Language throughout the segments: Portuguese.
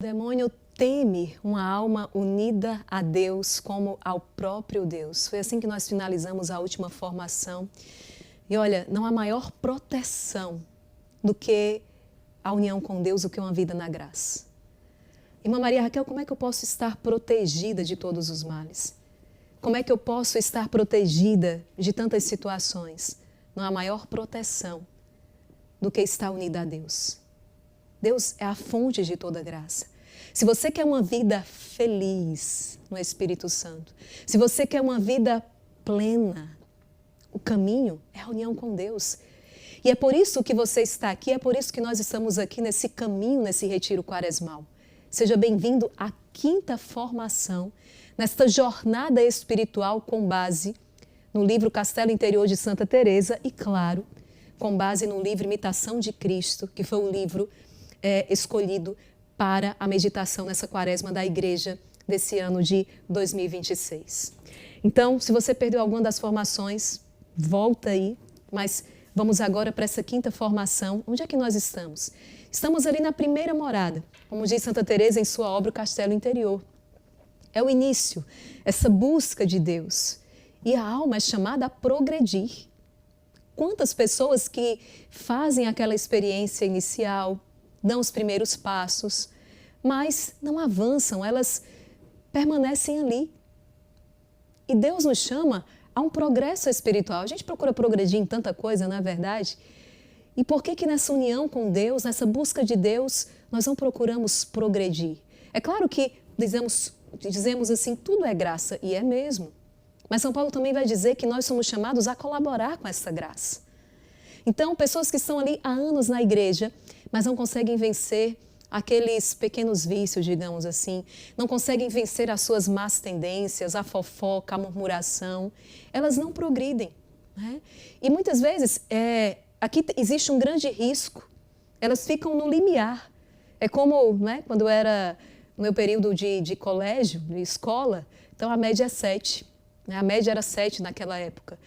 O demônio teme uma alma unida a Deus como ao próprio Deus. Foi assim que nós finalizamos a última formação. E olha, não há maior proteção do que a união com Deus, do que uma vida na graça. Irmã Maria Raquel, como é que eu posso estar protegida de todos os males? Como é que eu posso estar protegida de tantas situações? Não há maior proteção do que estar unida a Deus. Deus é a fonte de toda graça. Se você quer uma vida feliz no Espírito Santo, se você quer uma vida plena, o caminho é a união com Deus. E é por isso que você está aqui, é por isso que nós estamos aqui nesse caminho, nesse retiro quaresmal. Seja bem-vindo à 5ª formação, nesta jornada espiritual com base no livro Castelo Interior de Santa Teresa e, claro, com base no livro Imitação de Cristo, que foi o livro escolhido para a meditação nessa quaresma da igreja desse ano de 2026. Então, se você perdeu alguma das formações, volta aí, mas vamos agora para essa 5ª formação. Onde é que nós estamos? Estamos ali na primeira morada, como diz Santa Teresa em sua obra O Castelo Interior. É o início, essa busca de Deus. E a alma é chamada a progredir. Quantas pessoas que fazem aquela experiência inicial, dão os primeiros passos, mas não avançam, elas permanecem ali. E Deus nos chama a um progresso espiritual. A gente procura progredir em tanta coisa, não é verdade? E por que nessa união com Deus, nessa busca de Deus, nós não procuramos progredir? É claro que dizemos assim, tudo é graça, e é mesmo. Mas São Paulo também vai dizer que nós somos chamados a colaborar com essa graça. Então, pessoas que estão ali há anos na igreja, mas não conseguem vencer aqueles pequenos vícios, digamos assim, não conseguem vencer as suas más tendências, a fofoca, a murmuração, elas não progridem. Né? E muitas vezes, aqui existe um grande risco, elas ficam no limiar. É como quando era no meu período de colégio, de escola, então a média é 7. A média era 7 naquela época.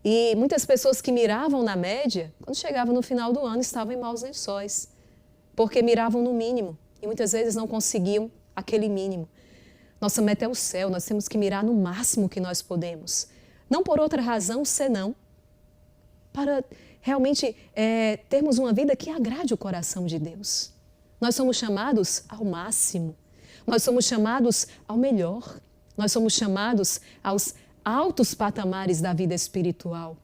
E muitas pessoas que miravam na média, quando chegavam no final do ano, estavam em maus lençóis, porque miravam no mínimo e muitas vezes não conseguiam aquele mínimo. Nossa meta é o céu, nós temos que mirar no máximo que nós podemos. Não por outra razão, senão para realmente termos uma vida que agrade o coração de Deus. Nós somos chamados ao máximo, nós somos chamados ao melhor, nós somos chamados aos altos patamares da vida espiritual.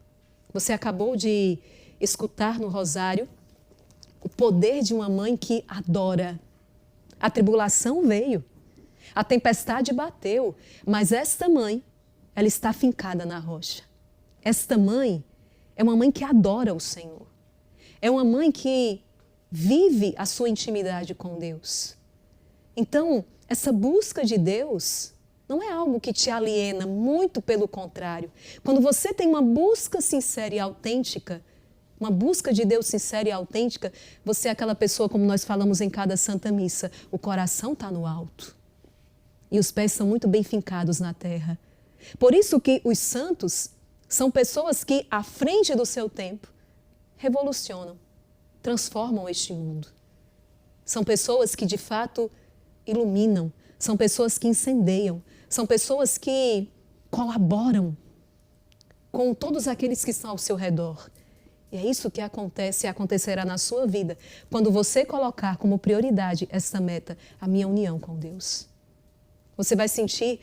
Você acabou de escutar no Rosário o poder de uma mãe que adora. A tribulação veio, a tempestade bateu, mas esta mãe, ela está fincada na rocha. Esta mãe é uma mãe que adora o Senhor. É uma mãe que vive a sua intimidade com Deus. Então, essa busca de Deus não é algo que te aliena, muito pelo contrário. Quando você tem uma busca sincera e autêntica, uma busca de Deus sincera e autêntica, você é aquela pessoa, como nós falamos em cada Santa Missa, o coração está no alto e os pés são muito bem fincados na terra. Por isso que os santos são pessoas que, à frente do seu tempo, revolucionam, transformam este mundo. São pessoas que, de fato, iluminam, são pessoas que incendeiam, são pessoas que colaboram com todos aqueles que estão ao seu redor. E é isso que acontece e acontecerá na sua vida, quando você colocar como prioridade esta meta, a minha união com Deus. Você vai sentir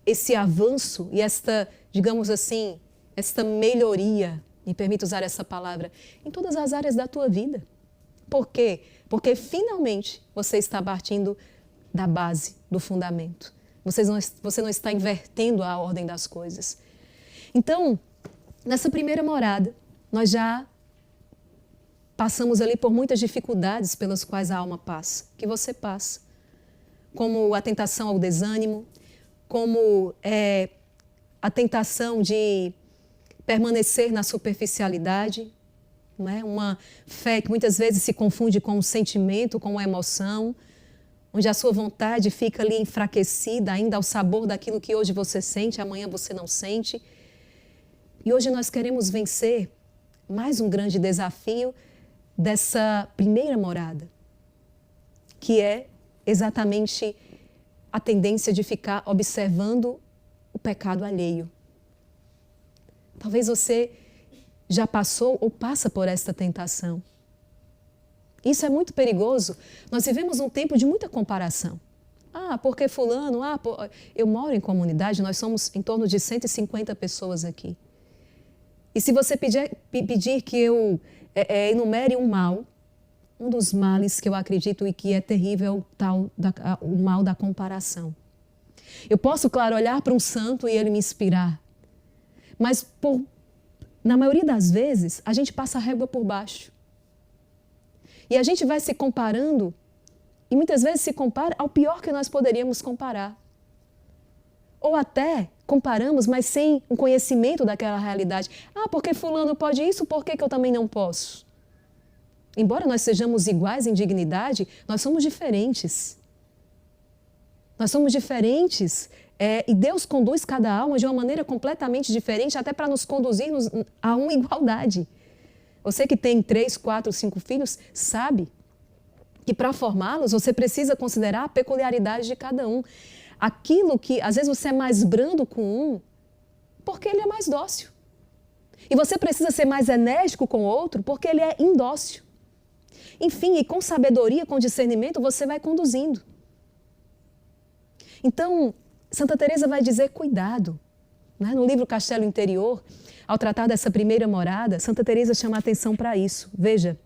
esse avanço e esta, digamos assim, esta melhoria, me permito usar essa palavra, em todas as áreas da tua vida. Por quê? Porque finalmente você está partindo da base, do fundamento. Você não está invertendo a ordem das coisas. Então, nessa primeira morada, nós já passamos ali por muitas dificuldades pelas quais a alma passa, que você passa, como a tentação ao desânimo, como a tentação de permanecer na superficialidade, não é? Uma fé que muitas vezes se confunde com um sentimento, com uma emoção, onde a sua vontade fica ali enfraquecida ainda ao sabor daquilo que hoje você sente, amanhã você não sente. E hoje nós queremos vencer mais um grande desafio dessa primeira morada, que é exatamente a tendência de ficar observando o pecado alheio. Talvez você já passou ou passa por esta tentação. Isso é muito perigoso. Nós vivemos um tempo de muita comparação. Porque fulano, eu moro em comunidade, nós somos em torno de 150 pessoas aqui. E se você pedir que eu enumere um mal, um dos males que eu acredito e que é terrível é o mal da comparação. Eu posso, claro, olhar para um santo e ele me inspirar, mas na maioria das vezes a gente passa a régua por baixo. E a gente vai se comparando e muitas vezes se compara ao pior que nós poderíamos comparar. Ou até comparamos, mas sem um conhecimento daquela realidade. Porque fulano pode isso, por que eu também não posso? Embora nós sejamos iguais em dignidade, nós somos diferentes. Nós somos diferentes e Deus conduz cada alma de uma maneira completamente diferente, até para nos conduzir a uma igualdade. Você que tem 3, 4, 5 filhos, sabe que para formá-los você precisa considerar a peculiaridade de cada um. Aquilo que, às vezes, você é mais brando com um, porque ele é mais dócil. E você precisa ser mais enérgico com o outro, porque ele é indócil. Enfim, e com sabedoria, com discernimento, você vai conduzindo. Então, Santa Teresa vai dizer cuidado. Né? No livro Castelo Interior, ao tratar dessa primeira morada, Santa Teresa chama a atenção para isso. Veja,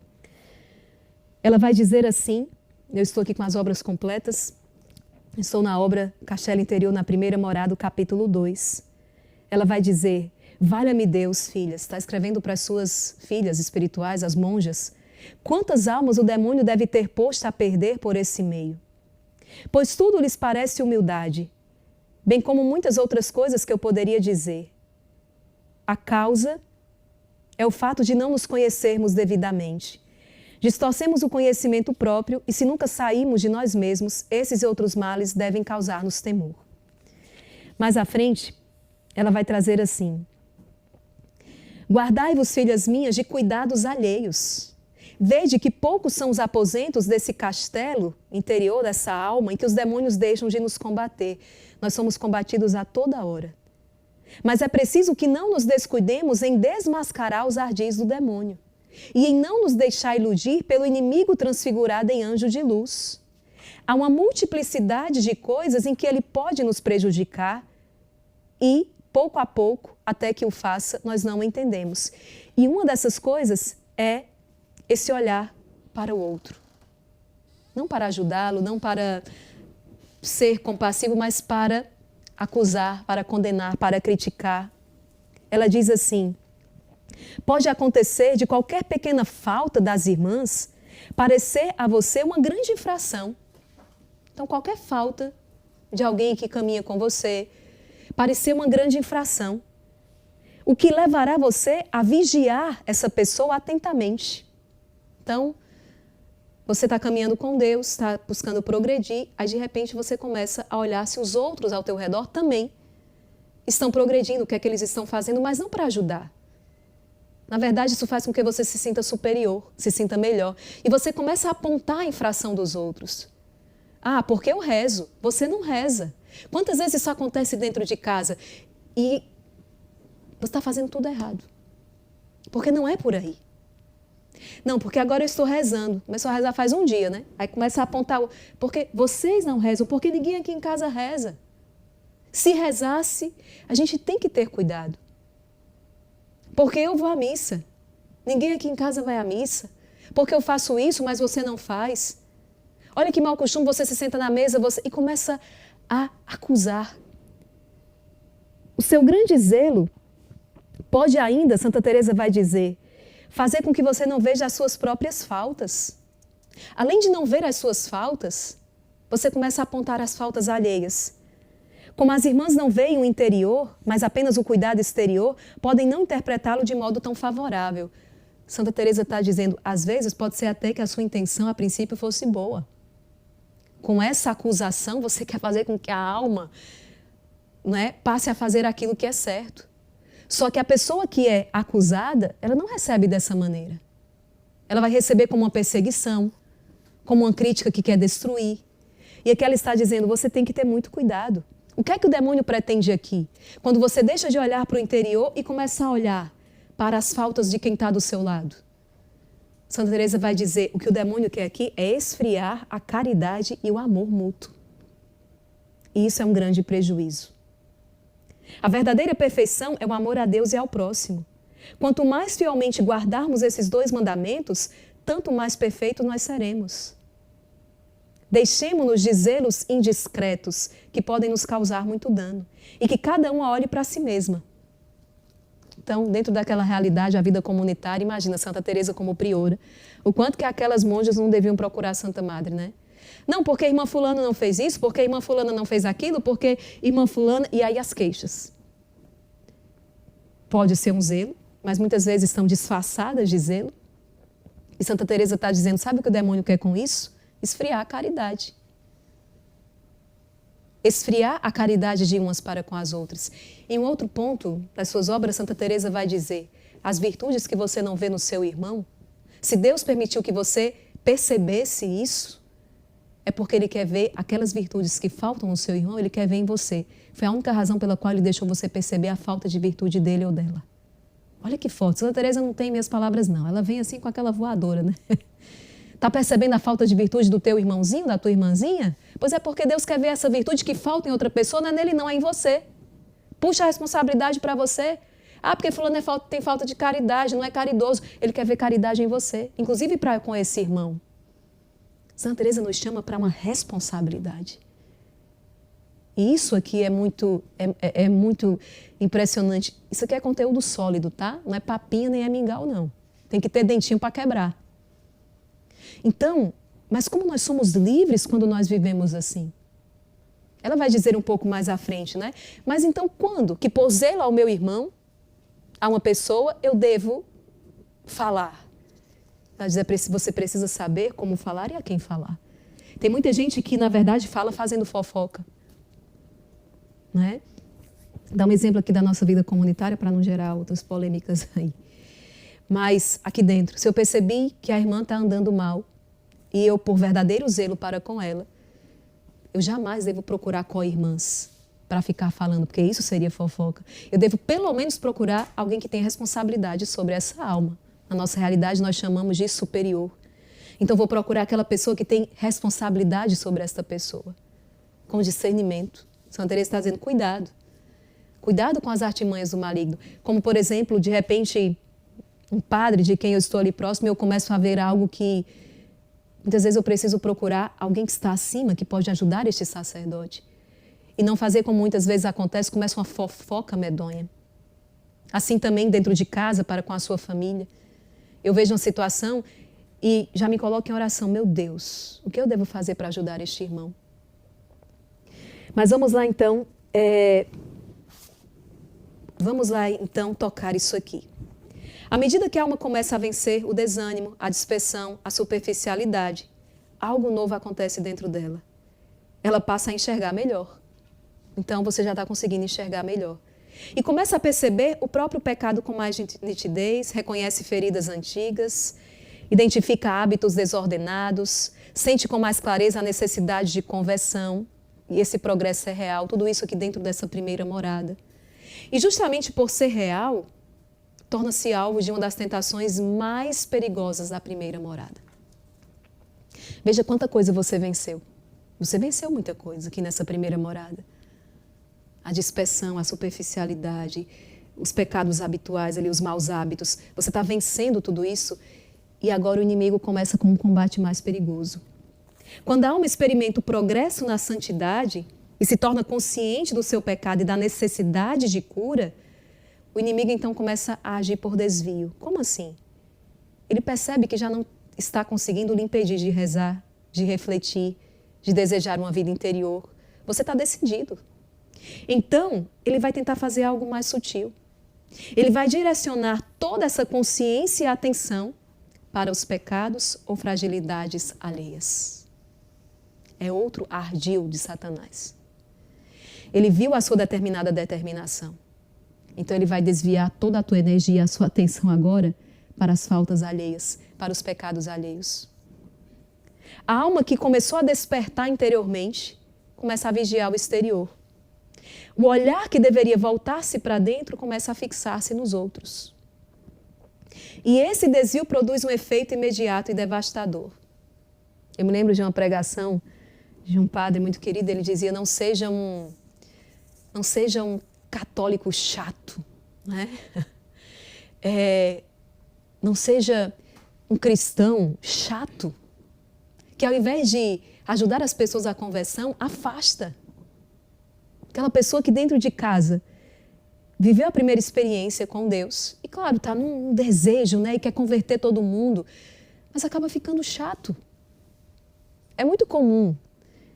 ela vai dizer assim, eu estou aqui com as obras completas, estou na obra Castelo Interior, na primeira morada, capítulo 2. Ela vai dizer, valha-me Deus, filhas, está escrevendo para as suas filhas espirituais, as monjas, quantas almas o demônio deve ter posto a perder por esse meio? Pois tudo lhes parece humildade, bem como muitas outras coisas que eu poderia dizer. A causa é o fato de não nos conhecermos devidamente. Distorcemos o conhecimento próprio e se nunca saímos de nós mesmos, esses e outros males devem causar-nos temor. Mais à frente, ela vai trazer assim, guardai-vos, filhas minhas, de cuidados alheios. Vede que poucos são os aposentos desse castelo interior, dessa alma, em que os demônios deixam de nos combater. Nós somos combatidos a toda hora. Mas é preciso que não nos descuidemos em desmascarar os ardis do demônio e em não nos deixar iludir pelo inimigo transfigurado em anjo de luz. Há uma multiplicidade de coisas em que ele pode nos prejudicar e, pouco a pouco, até que o faça, nós não entendemos. E uma dessas coisas é esse olhar para o outro. Não para ajudá-lo, não para ser compassivo, mas para acusar, para condenar, para criticar. Ela diz assim, pode acontecer de qualquer pequena falta das irmãs parecer a você uma grande infração. Então, qualquer falta de alguém que caminha com você parecer uma grande infração. O que levará você a vigiar essa pessoa atentamente. Então, você está caminhando com Deus, está buscando progredir, aí de repente você começa a olhar se os outros ao teu redor também estão progredindo, o que é que eles estão fazendo, mas não para ajudar. Na verdade, isso faz com que você se sinta superior, se sinta melhor. E você começa a apontar a infração dos outros. Porque eu rezo, você não reza. Quantas vezes isso acontece dentro de casa e você está fazendo tudo errado? Porque não é por aí. Não, porque agora eu estou rezando. Começou a rezar faz um dia, né? Aí começa a apontar, porque vocês não rezam, porque ninguém aqui em casa reza. Se rezasse, a gente tem que ter cuidado. Porque eu vou à missa. Ninguém aqui em casa vai à missa. Porque eu faço isso, mas você não faz. Olha que mau costume, você se senta na mesa e começa a acusar. O seu grande zelo pode ainda, Santa Teresa vai dizer, fazer com que você não veja as suas próprias faltas. Além de não ver as suas faltas, você começa a apontar as faltas alheias. Como as irmãs não veem o interior, mas apenas o cuidado exterior, podem não interpretá-lo de modo tão favorável. Santa Teresa está dizendo, às vezes pode ser até que a sua intenção a princípio fosse boa. Com essa acusação, você quer fazer com que a alma, passe a fazer aquilo que é certo. Só que a pessoa que é acusada, ela não recebe dessa maneira. Ela vai receber como uma perseguição, como uma crítica que quer destruir. E aqui ela está dizendo, você tem que ter muito cuidado. O que é que o demônio pretende aqui? Quando você deixa de olhar para o interior e começa a olhar para as faltas de quem está do seu lado. Santa Teresa vai dizer, o que o demônio quer aqui é esfriar a caridade e o amor mútuo. E isso é um grande prejuízo. A verdadeira perfeição é o amor a Deus e ao próximo. Quanto mais fielmente guardarmos esses dois mandamentos, tanto mais perfeitos nós seremos. Deixemo-nos de zelos indiscretos que podem nos causar muito dano e que cada uma olhe para si mesma. Então, dentro daquela realidade, a vida comunitária, imagina Santa Teresa como priora, o quanto que aquelas monjas não deviam procurar a Santa Madre, né? Não, porque a irmã fulana não fez isso, porque a irmã fulana não fez aquilo, porque a irmã fulana... E aí as queixas. Pode ser um zelo, mas muitas vezes estão disfarçadas de zelo. E Santa Teresa está dizendo, sabe o que o demônio quer com isso? Esfriar a caridade. Esfriar a caridade de umas para com as outras. Em um outro ponto das suas obras, Santa Teresa vai dizer, as virtudes que você não vê no seu irmão, se Deus permitiu que você percebesse isso, é porque Ele quer ver aquelas virtudes que faltam no seu irmão, Ele quer ver em você. Foi a única razão pela qual Ele deixou você perceber a falta de virtude dele ou dela. Olha que forte. Santa Teresa não tem minhas palavras, não. Ela vem assim com aquela voadora, né? Está percebendo a falta de virtude do teu irmãozinho, da tua irmãzinha? Pois é porque Deus quer ver essa virtude que falta em outra pessoa, não é nele não, é em você. Puxa a responsabilidade para você. Ah, porque fulano tem falta de caridade, não é caridoso. Ele quer ver caridade em você, inclusive com esse irmão. Santa Teresa nos chama para uma responsabilidade. E isso aqui é muito impressionante. Isso aqui é conteúdo sólido, tá? Não é papinha nem é mingau, não. Tem que ter dentinho para quebrar. Então, mas como nós somos livres quando nós vivemos assim? Ela vai dizer um pouco mais à frente, né? Mas então quando que por zelo ao meu irmão, a uma pessoa, eu devo falar? Ela diz, você precisa saber como falar e a quem falar. Tem muita gente que, na verdade, fala fazendo fofoca. Né? Dá um exemplo aqui da nossa vida comunitária para não gerar outras polêmicas aí. Mas aqui dentro, se eu percebi que a irmã está andando mal e eu, por verdadeiro zelo para com ela, eu jamais devo procurar co-irmãs para ficar falando, porque isso seria fofoca. Eu devo, pelo menos, procurar alguém que tenha responsabilidade sobre essa alma. Na nossa realidade, nós chamamos de superior. Então, vou procurar aquela pessoa que tem responsabilidade sobre esta pessoa, com discernimento. Santa Teresa está dizendo, cuidado. Cuidado com as artimanhas do maligno. Como, por exemplo, de repente, um padre de quem eu estou ali próximo, eu começo a ver algo que, muitas vezes eu preciso procurar alguém que está acima, que pode ajudar este sacerdote. E não fazer como muitas vezes acontece, começa uma fofoca medonha. Assim também dentro de casa, para com a sua família. Eu vejo uma situação e já me coloco em oração. Meu Deus, o que eu devo fazer para ajudar este irmão? Mas vamos lá então tocar isso aqui. À medida que a alma começa a vencer o desânimo, a dispersão, a superficialidade, algo novo acontece dentro dela. Ela passa a enxergar melhor. Então você já está conseguindo enxergar melhor. E começa a perceber o próprio pecado com mais nitidez, reconhece feridas antigas, identifica hábitos desordenados, sente com mais clareza a necessidade de conversão, e esse progresso é real, tudo isso aqui dentro dessa primeira morada. E justamente por ser real, torna-se alvo de uma das tentações mais perigosas da primeira morada. Veja quanta coisa você venceu. Você venceu muita coisa aqui nessa primeira morada. A dispersão, a superficialidade, os pecados habituais, ali, os maus hábitos. Você está vencendo tudo isso e agora o inimigo começa com um combate mais perigoso. Quando a alma experimenta o progresso na santidade e se torna consciente do seu pecado e da necessidade de cura, o inimigo então começa a agir por desvio. Como assim? Ele percebe que já não está conseguindo lhe impedir de rezar, de refletir, de desejar uma vida interior. Você está decidido. Então, ele vai tentar fazer algo mais sutil. Ele vai direcionar toda essa consciência e atenção para os pecados ou fragilidades alheias. É outro ardil de Satanás. Ele viu a sua determinação. Então, ele vai desviar toda a tua energia, a sua atenção agora para as faltas alheias, para os pecados alheios. A alma que começou a despertar interiormente começa a vigiar o exterior. O olhar que deveria voltar-se para dentro começa a fixar-se nos outros. E esse desvio produz um efeito imediato e devastador. Eu me lembro de uma pregação de um padre muito querido, ele dizia, não seja um católico chato, né? Não seja um cristão chato, que ao invés de ajudar as pessoas à conversão, afasta. Aquela pessoa que dentro de casa viveu a primeira experiência com Deus e, claro, está num desejo, né, e quer converter todo mundo, mas acaba ficando chato. É muito comum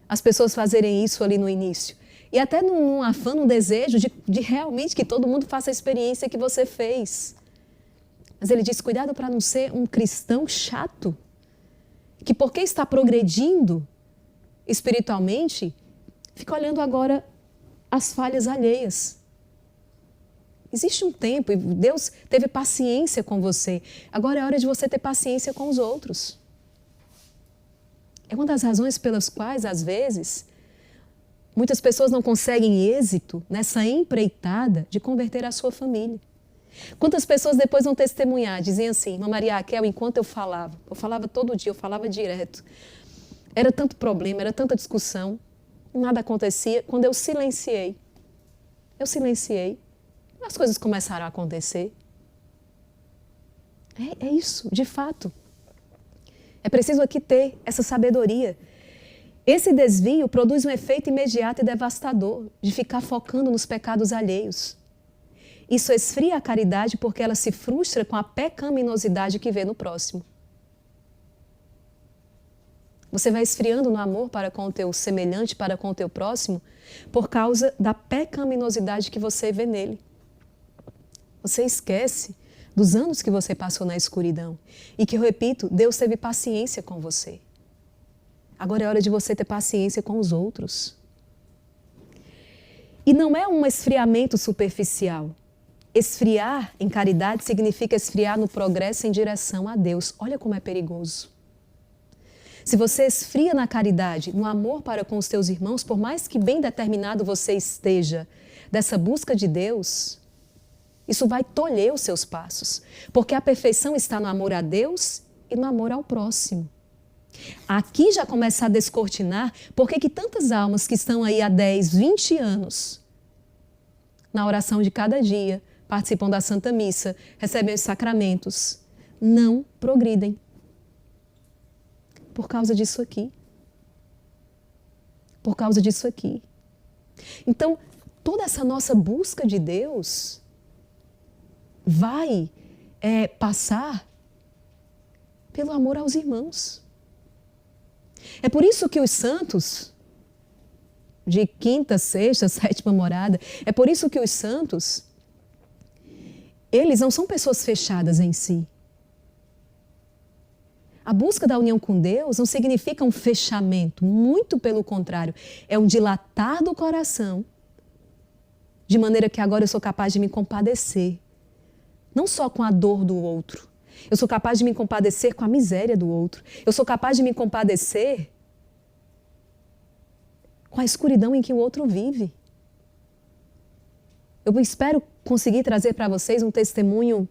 as pessoas fazerem isso ali no início. E até num afã, num desejo de realmente que todo mundo faça a experiência que você fez. Mas ele diz, cuidado para não ser um cristão chato, que porque está progredindo espiritualmente, fica olhando agora as falhas alheias. Existe um tempo, e Deus teve paciência com você. Agora é hora de você ter paciência com os outros. É uma das razões pelas quais, às vezes, muitas pessoas não conseguem êxito nessa empreitada de converter a sua família. Quantas pessoas depois vão testemunhar, dizem assim, irmã Maria Raquel, enquanto eu falava todo dia, eu falava direto. Era tanto problema, era tanta discussão, nada acontecia. Quando eu silenciei, as coisas começaram a acontecer. É isso, de fato. É preciso aqui ter essa sabedoria. Esse desvio produz um efeito imediato e devastador de ficar focando nos pecados alheios. Isso esfria a caridade porque ela se frustra com a pecaminosidade que vê no próximo. Você vai esfriando no amor para com o teu semelhante, para com o teu próximo, por causa da pecaminosidade que você vê nele. Você esquece dos anos que você passou na escuridão. E que, eu repito, Deus teve paciência com você. Agora é hora de você ter paciência com os outros. E não é um esfriamento superficial. Esfriar em caridade significa esfriar no progresso em direção a Deus. Olha como é perigoso. Se você esfria na caridade, no amor para com os teus irmãos, por mais que bem determinado você esteja dessa busca de Deus, isso vai tolher os seus passos. Porque a perfeição está no amor a Deus e no amor ao próximo. Aqui já começa a descortinar por que tantas almas que estão aí há 10, 20 anos na oração de cada dia, participam da Santa Missa, recebem os sacramentos, não progridem. Por causa disso aqui. Por causa disso aqui. Então, toda essa nossa busca de Deus vai passar pelo amor aos irmãos. É por isso que os santos, de quinta, sexta, sétima morada, é por isso que os santos, eles não são pessoas fechadas em si. A busca da união com Deus não significa um fechamento, muito pelo contrário, é um dilatar do coração, de maneira que agora eu sou capaz de me compadecer, não só com a dor do outro, eu sou capaz de me compadecer com a miséria do outro, eu sou capaz de me compadecer com a escuridão em que o outro vive. Eu espero conseguir trazer para vocês um testemunho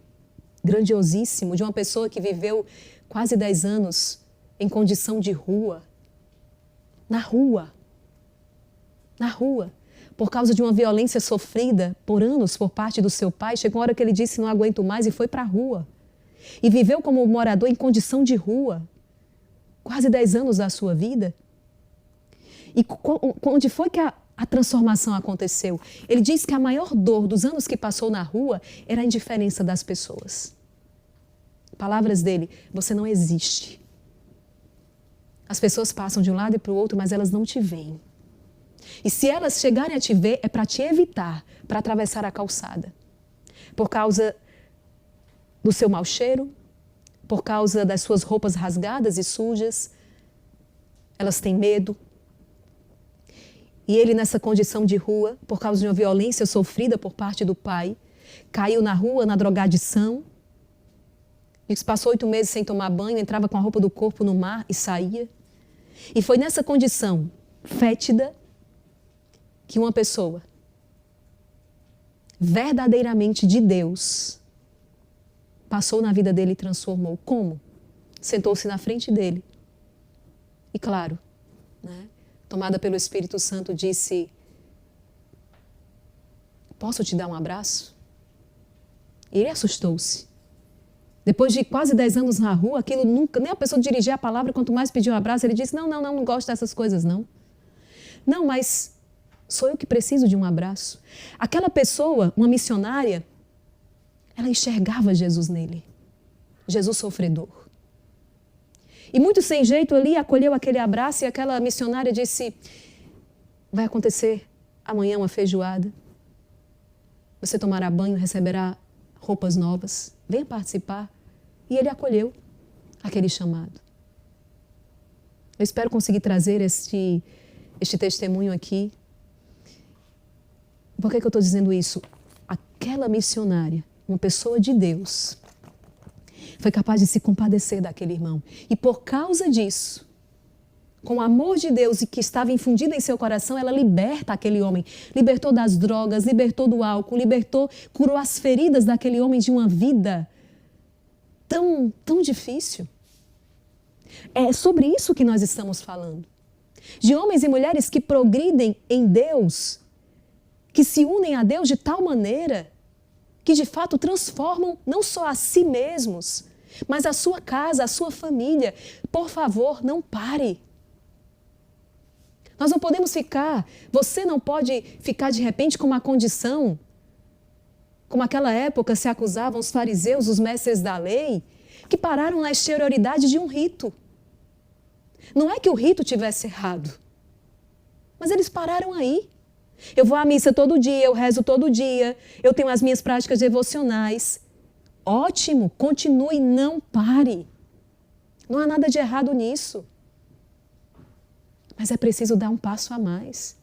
grandiosíssimo de uma pessoa que viveu quase 10 anos em condição de rua. Na rua. Por causa de uma violência sofrida por anos por parte do seu pai, chegou uma hora que ele disse não aguento mais e foi para a rua. E viveu como morador em condição de rua. Quase 10 anos da sua vida. E onde foi que a transformação aconteceu? Ele diz que a maior dor dos anos que passou na rua era a indiferença das pessoas. Palavras dele, você não existe. As pessoas passam de um lado e para o outro, mas elas não te veem. E se elas chegarem a te ver, é para te evitar, para atravessar a calçada. Por causa do seu mau cheiro, por causa das suas roupas rasgadas e sujas, elas têm medo. E ele, nessa condição de rua, por causa de uma violência sofrida por parte do pai, caiu na rua, na drogadição. Diz que passou 8 meses sem tomar banho, entrava com a roupa do corpo no mar e saía. E foi nessa condição fétida que uma pessoa verdadeiramente de Deus passou na vida dele e transformou. Como? Sentou-se na frente dele. E claro, né, tomada pelo Espírito Santo, disse: posso te dar um abraço? E ele assustou-se. Depois de quase 10 anos na rua, aquilo nunca, nem a pessoa dirigia a palavra, quanto mais pediu um abraço, ele disse: não gosto dessas coisas, não. Não, mas sou eu que preciso de um abraço. Aquela pessoa, uma missionária, ela enxergava Jesus nele. Jesus sofredor. E muito sem jeito ali, acolheu aquele abraço e aquela missionária disse: vai acontecer amanhã uma feijoada. Você tomará banho, receberá roupas novas. Venha participar. E ele acolheu aquele chamado. Eu espero conseguir trazer este testemunho aqui. Por que eu estou dizendo isso? Aquela missionária, uma pessoa de Deus, foi capaz de se compadecer daquele irmão. E por causa disso, com o amor de Deus e que estava infundido em seu coração, ela liberta aquele homem. Libertou das drogas, libertou do álcool, curou as feridas daquele homem de uma vida tão difícil. É sobre isso que nós estamos falando. De homens e mulheres que progridem em Deus, que se unem a Deus de tal maneira que de fato transformam não só a si mesmos, mas a sua casa, a sua família. Por favor, não pare. Nós não podemos você não pode ficar de repente com uma condição, como naquela época se acusavam os fariseus, os mestres da lei, que pararam na exterioridade de um rito. Não é que o rito tivesse errado, mas eles pararam aí. Eu vou à missa todo dia, eu rezo todo dia, eu tenho as minhas práticas devocionais. Ótimo, continue, não pare. Não há nada de errado nisso. Mas é preciso dar um passo a mais.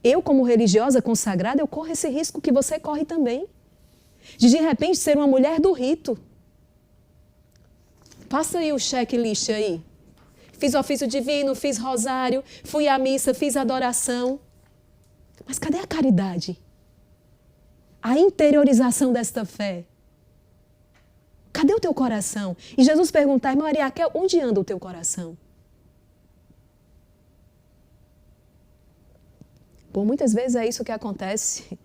Eu, como religiosa consagrada, eu corro esse risco que você corre também. De repente ser uma mulher do rito. Passa aí o checklist aí. Fiz ofício divino, fiz rosário, fui à missa, fiz adoração. Mas cadê a caridade? A interiorização desta fé? Cadê o teu coração? E Jesus perguntar, irmã Ariaquel, onde anda o teu coração? Por muitas vezes é isso que acontece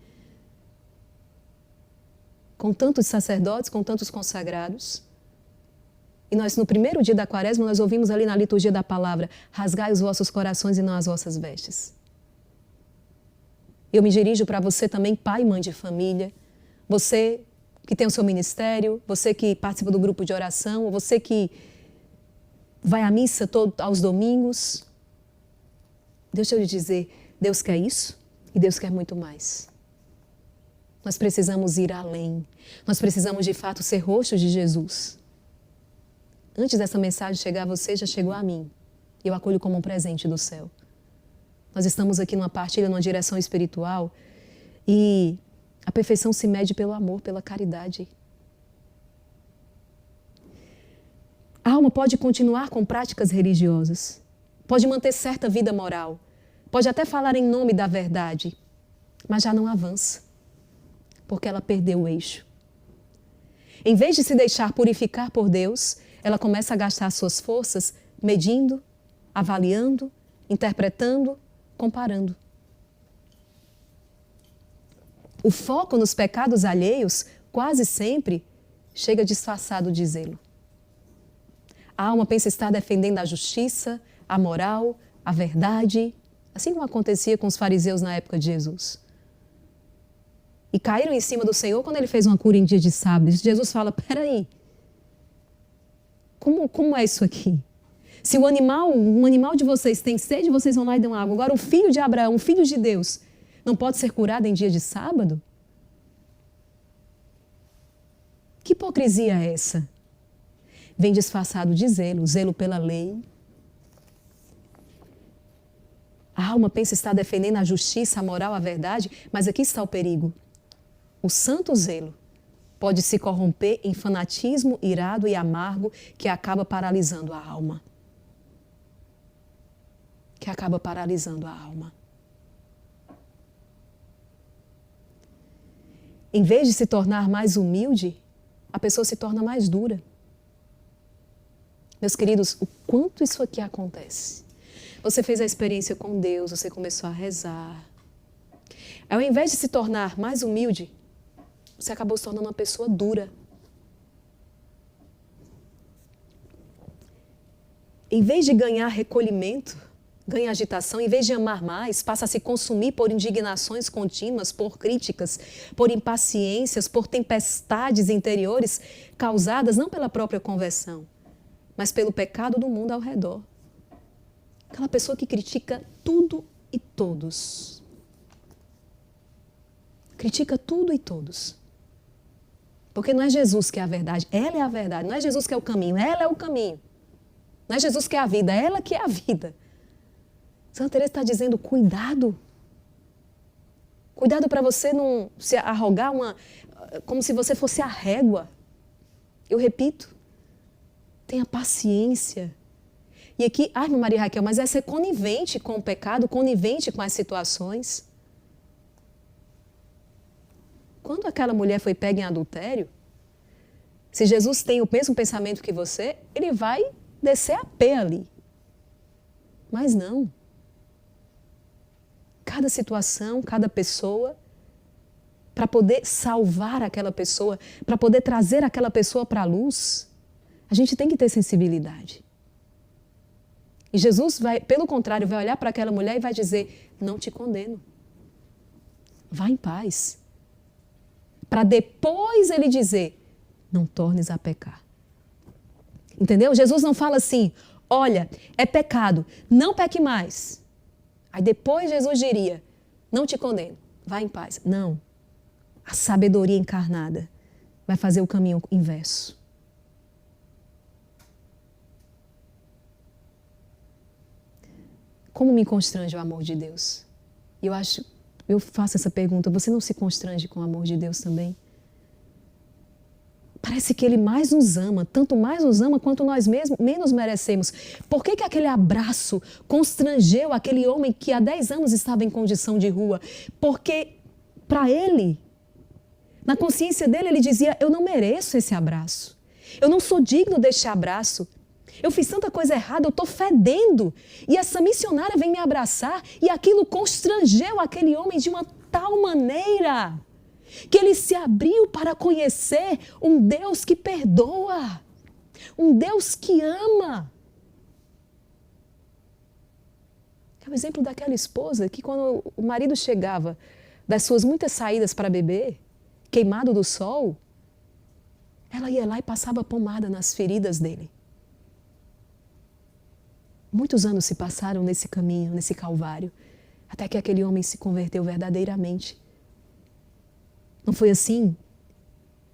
com tantos sacerdotes, com tantos consagrados. E nós, no primeiro dia da quaresma, nós ouvimos ali na liturgia da palavra: rasgai os vossos corações e não as vossas vestes. Eu me dirijo para você também, pai e mãe de família, você que tem o seu ministério, você que participa do grupo de oração, você que vai à missa aos domingos. Deixa eu lhe dizer, Deus quer isso e Deus quer muito mais. Nós precisamos ir além. Nós precisamos, de fato, ser rostos de Jesus. Antes dessa mensagem chegar a você, já chegou a mim. Eu acolho como um presente do céu. Nós estamos aqui numa partilha, numa direção espiritual, e a perfeição se mede pelo amor, pela caridade. A alma pode continuar com práticas religiosas, pode manter certa vida moral, pode até falar em nome da verdade, mas já não avança, porque ela perdeu o eixo. Em vez de se deixar purificar por Deus, ela começa a gastar suas forças medindo, avaliando, interpretando, comparando. O foco nos pecados alheios quase sempre chega disfarçado de zelo. A alma pensa estar defendendo a justiça, a moral, a verdade, assim como acontecia com os fariseus na época de Jesus. E caíram em cima do Senhor quando ele fez uma cura em dia de sábado. Jesus fala, peraí, como é isso aqui? Se um animal de vocês tem sede, vocês vão lá e dão água. Agora, um filho de Abraão, um filho de Deus, não pode ser curado em dia de sábado? Que hipocrisia é essa? Vem disfarçado de zelo, zelo pela lei. A alma pensa estar defendendo a justiça, a moral, a verdade, mas aqui está o perigo. O santo zelo pode se corromper em fanatismo irado e amargo que acaba paralisando a alma. que acaba paralisando a alma. Em vez de se tornar mais humilde, a pessoa se torna mais dura. Meus queridos, o quanto isso aqui acontece? Você fez a experiência com Deus, você começou a rezar. Ao invés de se tornar mais humilde, você acabou se tornando uma pessoa dura. Em vez de ganhar recolhimento, ganha agitação, em vez de amar mais, passa a se consumir por indignações contínuas, por críticas, por impaciências, por tempestades interiores causadas não pela própria conversão, mas pelo pecado do mundo ao redor. Aquela pessoa que critica tudo e todos. Critica tudo e todos. Porque não é Jesus que é a verdade, ela é a verdade. Não é Jesus que é o caminho, ela é o caminho. Não é Jesus que é a vida, é ela que é a vida. Santa Teresa está dizendo, cuidado. Cuidado para você não se arrogar como se você fosse a régua. Eu repito, tenha paciência. E aqui, Maria Raquel, mas é ser conivente com o pecado, conivente com as situações. Quando aquela mulher foi pega em adultério, se Jesus tem o mesmo pensamento que você, ele vai descer a pé ali. Mas não. Cada situação, cada pessoa, para poder salvar aquela pessoa, para poder trazer aquela pessoa para a luz, a gente tem que ter sensibilidade. E Jesus vai, pelo contrário, vai olhar para aquela mulher e vai dizer, não te condeno. Vá em paz. Para depois ele dizer, não tornes a pecar. Entendeu? Jesus não fala assim, olha, é pecado, não peque mais. Aí depois Jesus diria, não te condeno, vá em paz. Não. A sabedoria encarnada vai fazer o caminho inverso. Como me constrange o amor de Deus? Eu faço essa pergunta, você não se constrange com o amor de Deus também? Parece que Ele mais nos ama, tanto mais nos ama quanto nós menos merecemos. Por que aquele abraço constrangeu aquele homem que há 10 anos estava em condição de rua? Porque para ele, na consciência dele, ele dizia, eu não mereço esse abraço. Eu não sou digno deste abraço. Eu fiz tanta coisa errada, eu estou fedendo. E essa missionária vem me abraçar e aquilo constrangeu aquele homem de uma tal maneira que ele se abriu para conhecer um Deus que perdoa, um Deus que ama. É o exemplo daquela esposa que quando o marido chegava das suas muitas saídas para beber, queimado do sol, ela ia lá e passava pomada nas feridas dele. Muitos anos se passaram nesse caminho, nesse calvário, até que aquele homem se converteu verdadeiramente. Não foi assim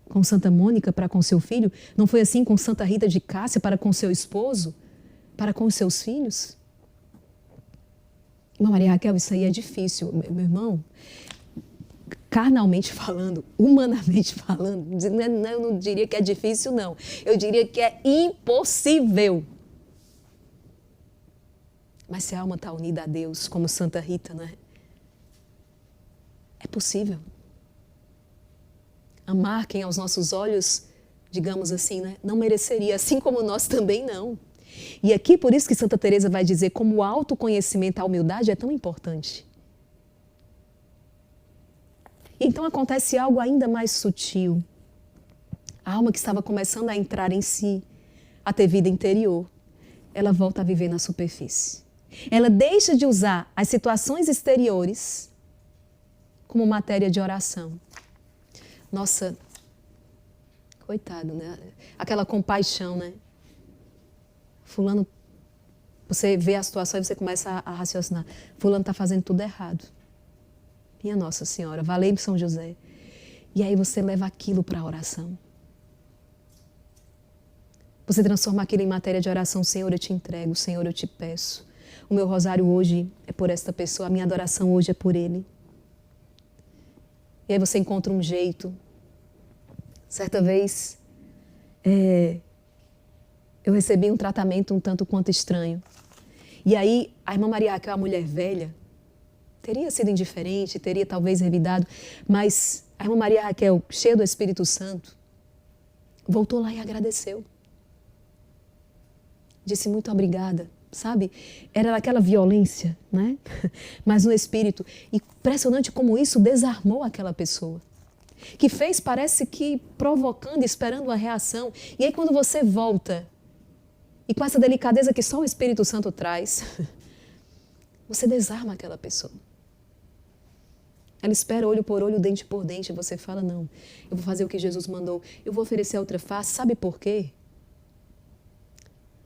com Santa Mônica para com seu filho? Não foi assim com Santa Rita de Cássia para com seu esposo? Para com os seus filhos? Irmã Maria Raquel, isso aí é difícil. Meu irmão, carnalmente falando, humanamente falando, eu não diria que é difícil, não. Eu diria que é impossível. Mas se a alma está unida a Deus, como Santa Rita, né? É possível. Amar quem aos nossos olhos, digamos assim, né, não mereceria, assim como nós também não. E aqui por isso que Santa Teresa vai dizer como o autoconhecimento, a humildade é tão importante. Então acontece algo ainda mais sutil. A alma que estava começando a entrar em si, a ter vida interior, ela volta a viver na superfície. Ela deixa de usar as situações exteriores como matéria de oração. Nossa, coitado, né? Aquela compaixão, né? Fulano, você vê a situação e você começa a raciocinar. Fulano está fazendo tudo errado. Minha Nossa Senhora, valei São José. E aí você leva aquilo para a oração. Você transforma aquilo em matéria de oração. Senhor, eu te entrego. Senhor, eu te peço. O meu rosário hoje é por esta pessoa. A minha adoração hoje é por ele. E aí você encontra um jeito. Certa vez, eu recebi um tratamento um tanto quanto estranho. E aí, a irmã Maria Raquel, a mulher velha, teria sido indiferente, teria talvez revidado, mas a irmã Maria Raquel, cheia do Espírito Santo, voltou lá e agradeceu. Disse muito obrigada, sabe? Era aquela violência, né? Mas no Espírito. Impressionante como isso desarmou aquela pessoa. Que fez, parece que, provocando, esperando uma reação. E aí quando você volta, e com essa delicadeza que só o Espírito Santo traz, você desarma aquela pessoa. Ela espera olho por olho, dente por dente, e você fala, não, eu vou fazer o que Jesus mandou, eu vou oferecer a outra face. Sabe por quê?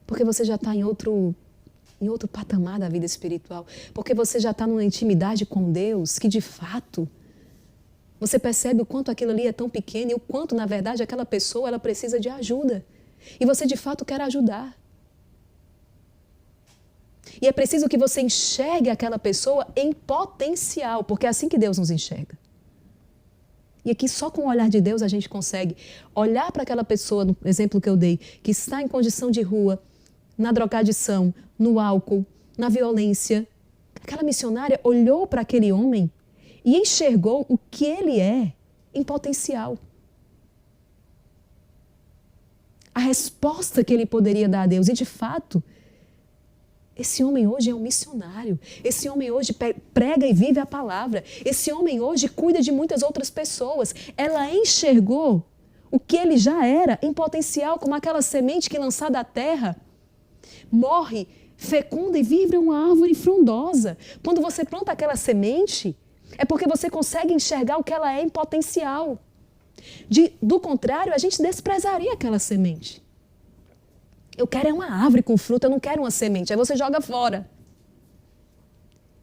Porque você já está em outro patamar da vida espiritual. Porque você já está numa intimidade com Deus que, de fato, você percebe o quanto aquilo ali é tão pequeno e o quanto, na verdade, aquela pessoa ela precisa de ajuda. E você, de fato, quer ajudar. E é preciso que você enxergue aquela pessoa em potencial, porque é assim que Deus nos enxerga. E aqui só com o olhar de Deus a gente consegue olhar para aquela pessoa, no exemplo que eu dei, que está em condição de rua, na drogadição, no álcool, na violência. Aquela missionária olhou para aquele homem e enxergou o que ele é em potencial. A resposta que ele poderia dar a Deus. E de fato, esse homem hoje é um missionário. Esse homem hoje prega e vive a palavra. Esse homem hoje cuida de muitas outras pessoas. Ela enxergou o que ele já era em potencial, como aquela semente que lançada à terra morre, fecunda e vira uma árvore frondosa. Quando você planta aquela semente, é porque você consegue enxergar o que ela é em potencial. Do contrário, a gente desprezaria aquela semente. Eu quero é uma árvore com fruta, eu não quero uma semente. Aí você joga fora.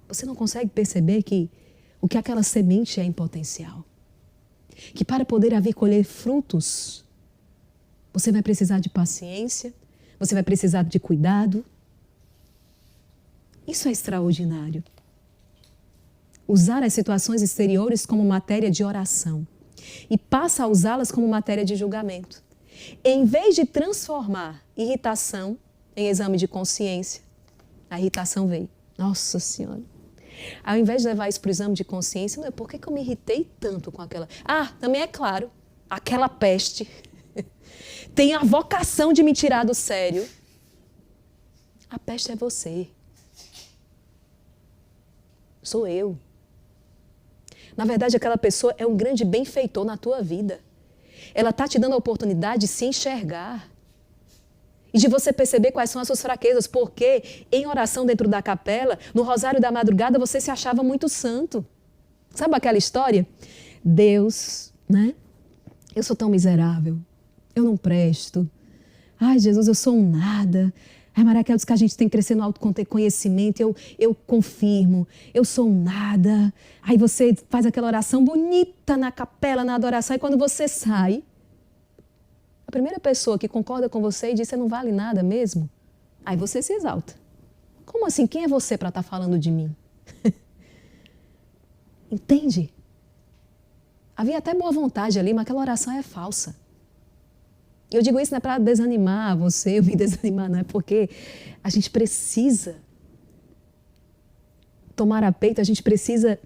Você não consegue perceber que o que aquela semente é em potencial. Que para poder haver colher frutos, você vai precisar de paciência, você vai precisar de cuidado. Isso é extraordinário. Usar as situações exteriores como matéria de oração e passa a usá-las como matéria de julgamento. Em vez de transformar irritação em exame de consciência, a irritação veio. Nossa Senhora. Ao invés de levar isso para o exame de consciência, não é por que eu me irritei tanto com aquela... também é claro, aquela peste tem a vocação de me tirar do sério. A peste é você. Sou eu. Na verdade, aquela pessoa é um grande benfeitor na tua vida. Ela está te dando a oportunidade de se enxergar e de você perceber quais são as suas fraquezas, porque em oração dentro da capela, no rosário da madrugada, você se achava muito santo. Sabe aquela história? Deus, né? Eu sou tão miserável, eu não presto. Ai, Jesus, eu sou um nada. Ai, Maria Raquel diz que a gente tem que crescer no autoconhecimento, eu confirmo, eu sou um nada. Aí você faz aquela oração bonita na capela, na adoração, e quando você sai, a primeira pessoa que concorda com você e diz, você não vale nada mesmo, aí você se exalta. Como assim? Quem é você para estar falando de mim? Entende? Havia até boa vontade ali, mas aquela oração é falsa. Eu digo isso não é para desanimar você, me desanimar, não é porque a gente precisa tomar a peito, a gente precisa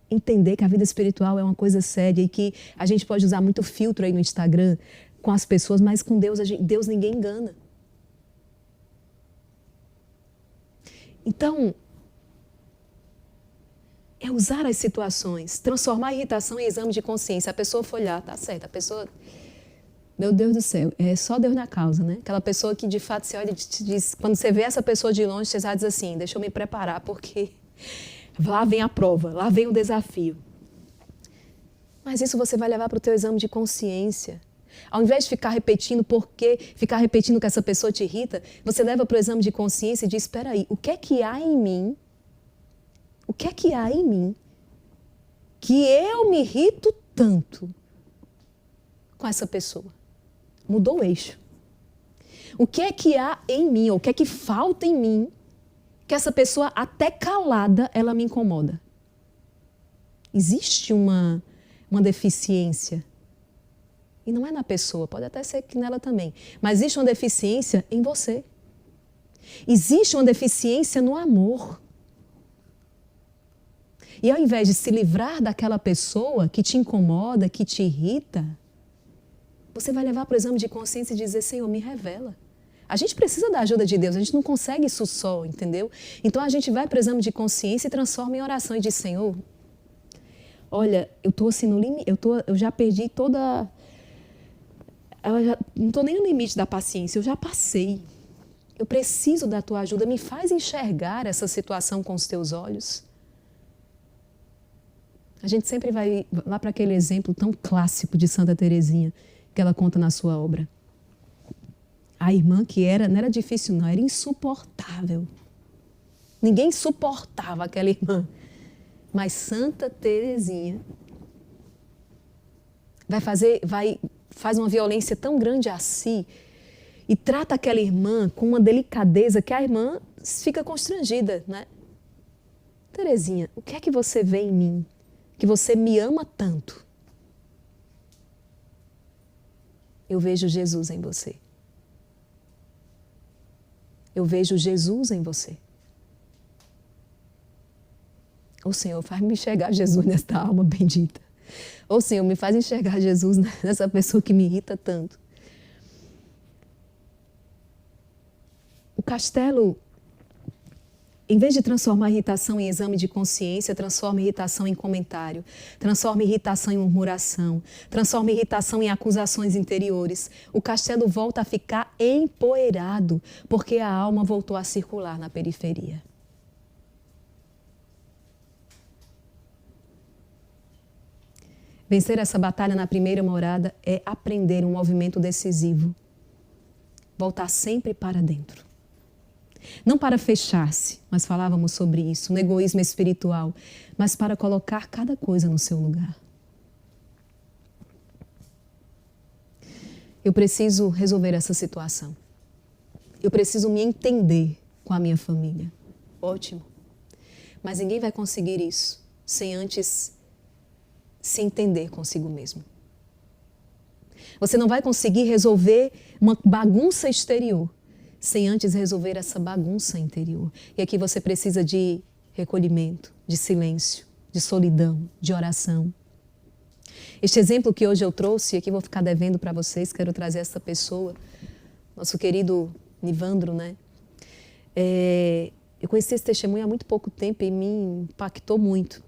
entender que a vida espiritual é uma coisa séria e que a gente pode usar muito filtro aí no Instagram com as pessoas, mas com Deus, Deus ninguém engana. Então, é usar as situações, transformar a irritação em exame de consciência. A pessoa foi olhar, tá certo, a pessoa... Meu Deus do céu, é só Deus na causa, né? Aquela pessoa que de fato você olha e te diz, quando você vê essa pessoa de longe, você já diz assim, deixa eu me preparar, porque lá vem a prova, lá vem o desafio. Mas isso você vai levar para o teu exame de consciência. Ao invés de ficar repetindo ficar repetindo que essa pessoa te irrita, você leva para o exame de consciência e diz, espera aí, o que é que há em mim? O que é que há em mim que eu me irrito tanto com essa pessoa? Mudou o eixo. O que é que há em mim, ou o que é que falta em mim, que essa pessoa, até calada, ela me incomoda? Existe uma deficiência. E não é na pessoa, pode até ser que nela também. Mas existe uma deficiência em você. Existe uma deficiência no amor. E ao invés de se livrar daquela pessoa que te incomoda, que te irrita, você vai levar para o exame de consciência e dizer, Senhor, me revela. A gente precisa da ajuda de Deus, a gente não consegue isso só, entendeu? Então a gente vai para o exame de consciência e transforma em oração e diz, Senhor, olha, eu estou assim no limite, eu já perdi toda... não estou nem no limite da paciência, eu já passei. Eu preciso da tua ajuda, me faz enxergar essa situação com os teus olhos. A gente sempre vai lá para aquele exemplo tão clássico de Santa Teresinha, que ela conta na sua obra. A irmã que não era difícil não, era insuportável. Ninguém suportava aquela irmã. Mas Santa Teresinha faz uma violência tão grande a si e trata aquela irmã com uma delicadeza que a irmã fica constrangida, né? Teresinha, o que é que você vê em mim? Que você me ama tanto? Eu vejo Jesus em você. Eu vejo Jesus em você. Ô Senhor, faz-me enxergar Jesus nesta alma bendita. Ô Senhor, me faz enxergar Jesus nessa pessoa que me irrita tanto. O castelo, em vez de transformar a irritação em exame de consciência, transforma a irritação em comentário, transforma a irritação em murmuração, transforma a irritação em acusações interiores. O castelo volta a ficar empoeirado, porque a alma voltou a circular na periferia. Vencer essa batalha na primeira morada é aprender um movimento decisivo. Voltar sempre para dentro. Não para fechar-se, mas falávamos sobre isso, no egoísmo espiritual, mas para colocar cada coisa no seu lugar. Eu preciso resolver essa situação. Eu preciso me entender com a minha família. Ótimo. Mas ninguém vai conseguir isso sem antes se entender consigo mesmo. Você não vai conseguir resolver uma bagunça exterior sem antes resolver essa bagunça interior. E aqui você precisa de recolhimento, de silêncio, de solidão, de oração. Este exemplo que hoje eu trouxe, aqui vou ficar devendo para vocês, quero trazer essa pessoa, nosso querido Nivandro, né? Eu conheci esse testemunho há muito pouco tempo e me impactou muito.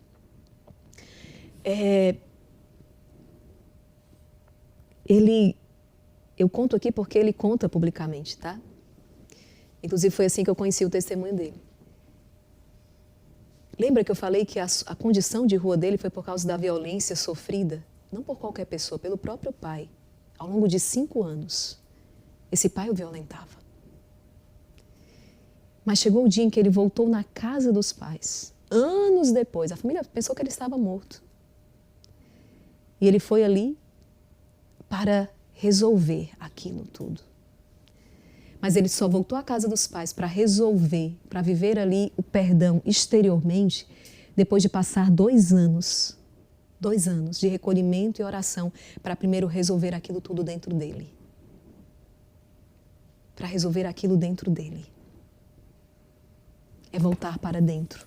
Eu conto aqui porque ele conta publicamente, tá? Inclusive foi assim que eu conheci o testemunho dele. Lembra que eu falei que a condição de rua dele foi por causa da violência sofrida? Não por qualquer pessoa, pelo próprio pai. Ao longo de 5 anos, esse pai o violentava. Mas chegou o dia em que ele voltou na casa dos pais. Anos depois, a família pensou que ele estava morto. E ele foi ali para resolver aquilo tudo. Mas ele só voltou à casa dos pais para resolver, para viver ali o perdão exteriormente, depois de passar 2 anos. 2 anos de recolhimento e oração para primeiro resolver aquilo tudo dentro dele. Para resolver aquilo dentro dele. É voltar para dentro.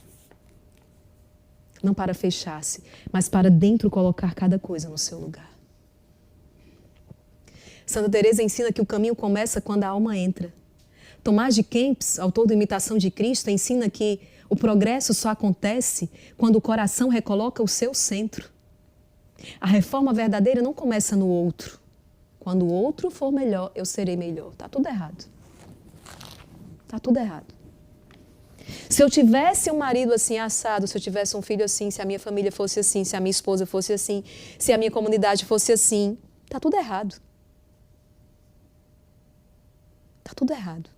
Não para fechar-se, mas para dentro colocar cada coisa no seu lugar. Santa Teresa ensina que o caminho começa quando a alma entra. Tomás de Kempis, autor da Imitação de Cristo, ensina que o progresso só acontece quando o coração recoloca o seu centro. A reforma verdadeira não começa no outro. Quando o outro for melhor, eu serei melhor. Está tudo errado. Está tudo errado. Se eu tivesse um marido assim assado, se eu tivesse um filho assim, se a minha família fosse assim, se a minha esposa fosse assim, se a minha comunidade fosse assim, está tudo errado. Está tudo errado.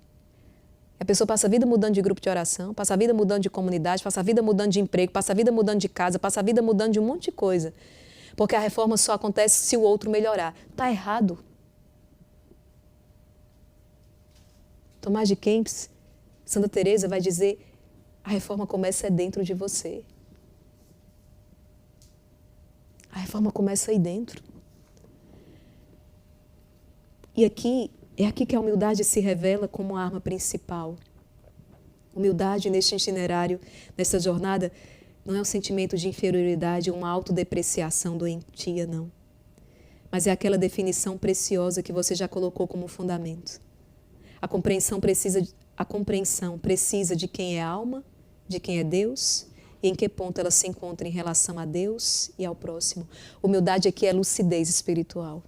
A pessoa passa a vida mudando de grupo de oração, passa a vida mudando de comunidade, passa a vida mudando de emprego, passa a vida mudando de casa, passa a vida mudando de um monte de coisa. Porque a reforma só acontece se o outro melhorar. Está errado. Tomás de Kempis, Santa Teresa vai dizer, a reforma começa dentro de você. A reforma começa aí dentro. E aqui, é aqui que a humildade se revela como a arma principal. Humildade neste itinerário, nessa jornada, não é um sentimento de inferioridade, uma autodepreciação doentia, não. Mas é aquela definição preciosa que você já colocou como fundamento. A compreensão precisa de quem é alma, de quem é Deus e em que ponto ela se encontra em relação a Deus e ao próximo. Humildade aqui é lucidez espiritual.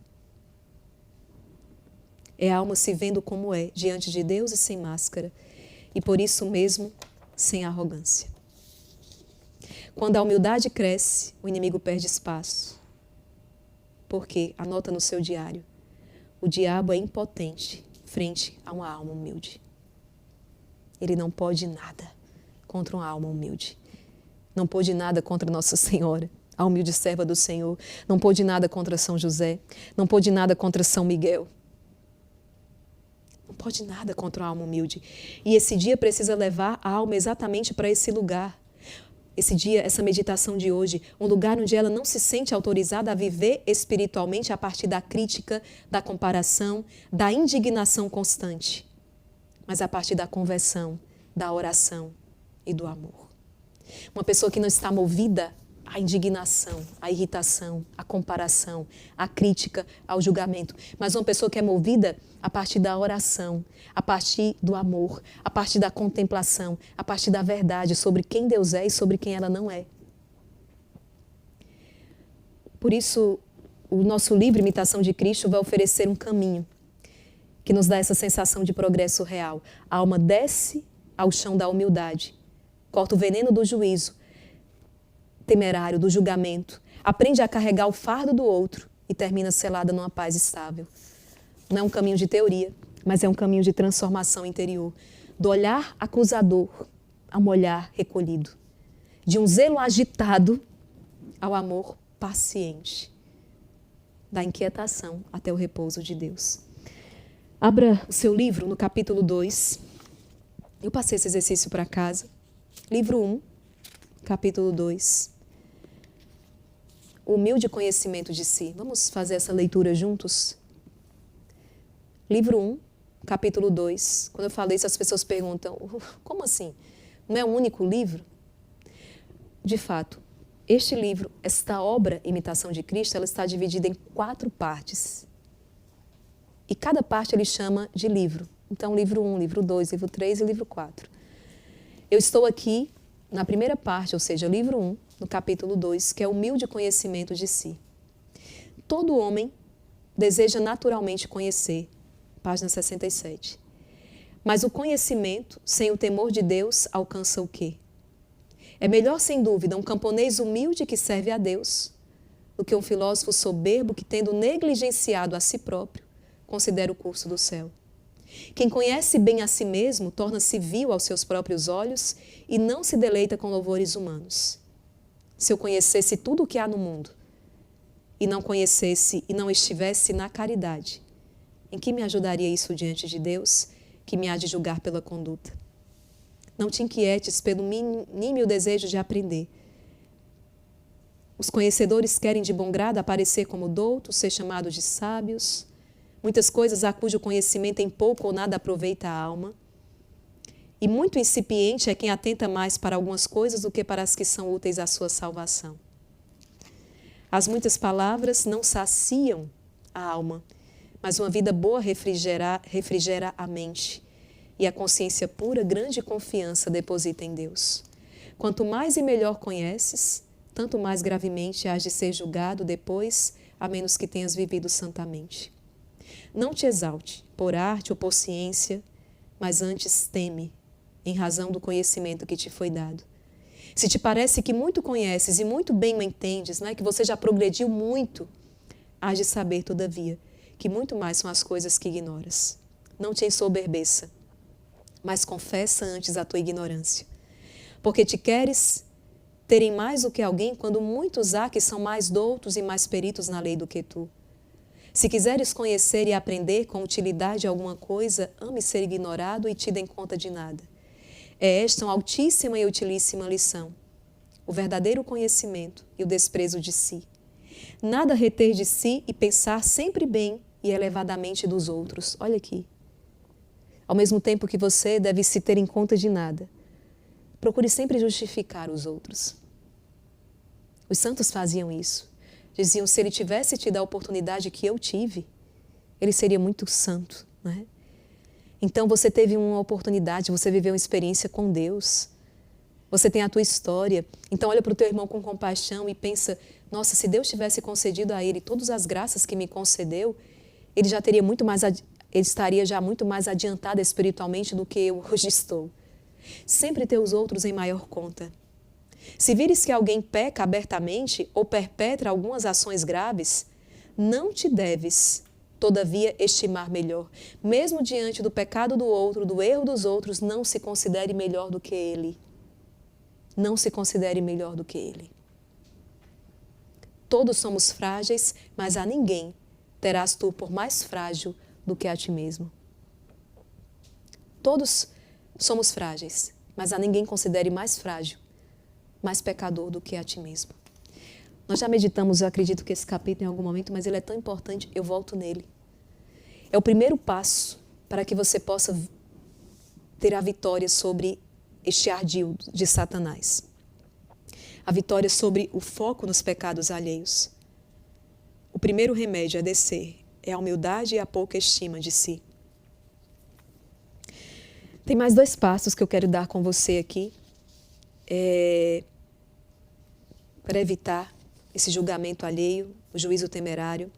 É a alma se vendo como é, diante de Deus e sem máscara. E por isso mesmo, sem arrogância. Quando a humildade cresce, o inimigo perde espaço. Porque, anota no seu diário, o diabo é impotente frente a uma alma humilde. Ele não pode nada contra uma alma humilde. Não pôde nada contra Nossa Senhora, a humilde serva do Senhor. Não pôde nada contra São José. Não pôde nada contra São Miguel. Não pode nada contra uma alma humilde. E esse dia precisa levar a alma exatamente para esse lugar. Esse dia, essa meditação de hoje, um lugar onde ela não se sente autorizada a viver espiritualmente a partir da crítica, da comparação, da indignação constante, mas a partir da conversão, da oração e do amor. Uma pessoa que não está movida à indignação, à irritação, à comparação, à crítica, ao julgamento, mas uma pessoa que é movida a partir da oração, a partir do amor, a partir da contemplação, a partir da verdade sobre quem Deus é e sobre quem ela não é. Por isso, o nosso livro Imitação de Cristo vai oferecer um caminho que nos dá essa sensação de progresso real. A alma desce ao chão da humildade, corta o veneno do juízo temerário, do julgamento, aprende a carregar o fardo do outro e termina selada numa paz estável. Não é um caminho de teoria, mas é um caminho de transformação interior, do olhar acusador a um olhar recolhido, de um zelo agitado ao amor paciente, da inquietação até o repouso de Deus. Abra o seu livro no capítulo 2. Eu passei esse exercício para casa. Livro 1, capítulo 2. O humilde conhecimento de si. Vamos fazer essa leitura juntos? Livro 1, capítulo 2. Quando eu falo isso, as pessoas perguntam, como assim? Não é um único livro? De fato, este livro, esta obra, Imitação de Cristo, ela está dividida em 4 partes. E cada parte ele chama de livro. Então, livro 1, livro 2, livro 3 e livro 4. Eu estou aqui na primeira parte, ou seja, livro 1, no capítulo 2, que é o humilde conhecimento de si. Todo homem deseja naturalmente conhecer, página 67. Mas o conhecimento, sem o temor de Deus, alcança o quê? É melhor, sem dúvida, um camponês humilde que serve a Deus do que um filósofo soberbo que, tendo negligenciado a si próprio, considera o curso do céu. Quem conhece bem a si mesmo torna-se vil aos seus próprios olhos e não se deleita com louvores humanos. Se eu conhecesse tudo o que há no mundo e não conhecesse e não estivesse na caridade, em que me ajudaria isso diante de Deus, que me há de julgar pela conduta? Não te inquietes pelo mínimo desejo de aprender. Os conhecedores querem de bom grado aparecer como doutos, ser chamados de sábios. Muitas coisas a cujo conhecimento em pouco ou nada aproveita a alma. E muito incipiente é quem atenta mais para algumas coisas do que para as que são úteis à sua salvação. As muitas palavras não saciam a alma, mas uma vida boa refrigera a mente. E a consciência pura, grande confiança deposita em Deus. Quanto mais e melhor conheces, tanto mais gravemente hás de ser julgado depois, a menos que tenhas vivido santamente. Não te exalte por arte ou por ciência, mas antes teme, em razão do conhecimento que te foi dado. Se te parece que muito conheces e muito bem o entendes, que você já progrediu muito, hás de saber, todavia, que muito mais são as coisas que ignoras. Não te ensoberbeça, mas confessa antes a tua ignorância. Porque te queres terem mais do que alguém quando muitos há que são mais doutos e mais peritos na lei do que tu. Se quiseres conhecer e aprender com utilidade alguma coisa, ame ser ignorado e te dê conta de nada. É esta uma altíssima e utilíssima lição, o verdadeiro conhecimento e o desprezo de si. Nada reter de si e pensar sempre bem e elevadamente dos outros. Olha aqui. Ao mesmo tempo que você deve se ter em conta de nada, procure sempre justificar os outros. Os santos faziam isso. Diziam, se ele tivesse tido a oportunidade que eu tive, ele seria muito santo, né? Então você teve uma oportunidade, você viveu uma experiência com Deus. Você tem a tua história. Então olha para o teu irmão com compaixão e pensa, nossa, se Deus tivesse concedido a ele todas as graças que me concedeu, ele estaria já muito mais adiantado espiritualmente do que eu hoje estou. Sempre ter os outros em maior conta. Se vires que alguém peca abertamente ou perpetra algumas ações graves, não te deves, todavia, estimar melhor. Mesmo diante do pecado do outro, do erro dos outros, não se considere melhor do que ele. Não se considere melhor do que ele. Todos somos frágeis, mas a ninguém terás tu por mais frágil do que a ti mesmo. Todos somos frágeis, mas a ninguém considere mais frágil, mais pecador do que a ti mesmo. Nós já meditamos, eu acredito que esse capítulo em algum momento, mas ele é tão importante, eu volto nele. É o primeiro passo para que você possa ter a vitória sobre este ardil de Satanás. A vitória sobre o foco nos pecados alheios. O primeiro remédio a descer é a humildade e a pouca estima de si. Tem mais 2 passos que eu quero dar com você aqui, para evitar esse julgamento alheio, o juízo temerário.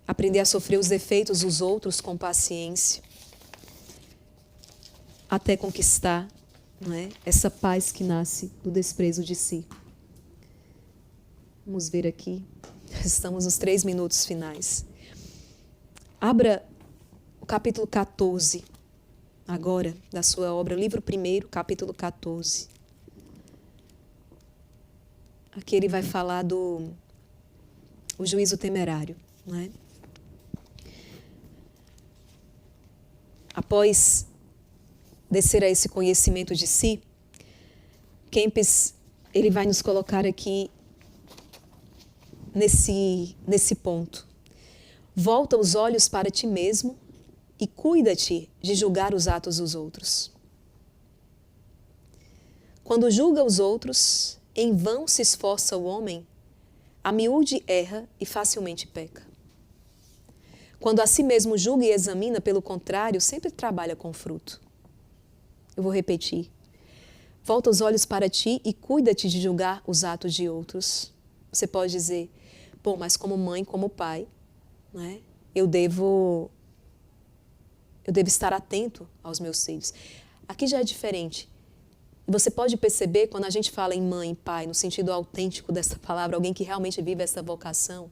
Aprender a sofrer os defeitos dos outros com paciência, até conquistar, não é, essa paz que nasce do desprezo de si. Vamos ver aqui, estamos nos 3 minutos finais. Abra o capítulo 14, agora, da sua obra, livro 1, capítulo 14. Aqui ele vai falar do juízo temerário, não é? Após descer a esse conhecimento de si, Kempis, ele vai nos colocar aqui nesse ponto. Volta os olhos para ti mesmo e cuida-te de julgar os atos dos outros. Quando julga os outros, em vão se esforça o homem, a miúde erra e facilmente peca. Quando a si mesmo julga e examina, pelo contrário, sempre trabalha com fruto. Eu vou repetir. Volta os olhos para ti e cuida-te de julgar os atos de outros. Você pode dizer, bom, mas como mãe, como pai, né, eu devo estar atento aos meus filhos. Aqui já é diferente. Você pode perceber, quando a gente fala em mãe e pai, no sentido autêntico dessa palavra, alguém que realmente vive essa vocação,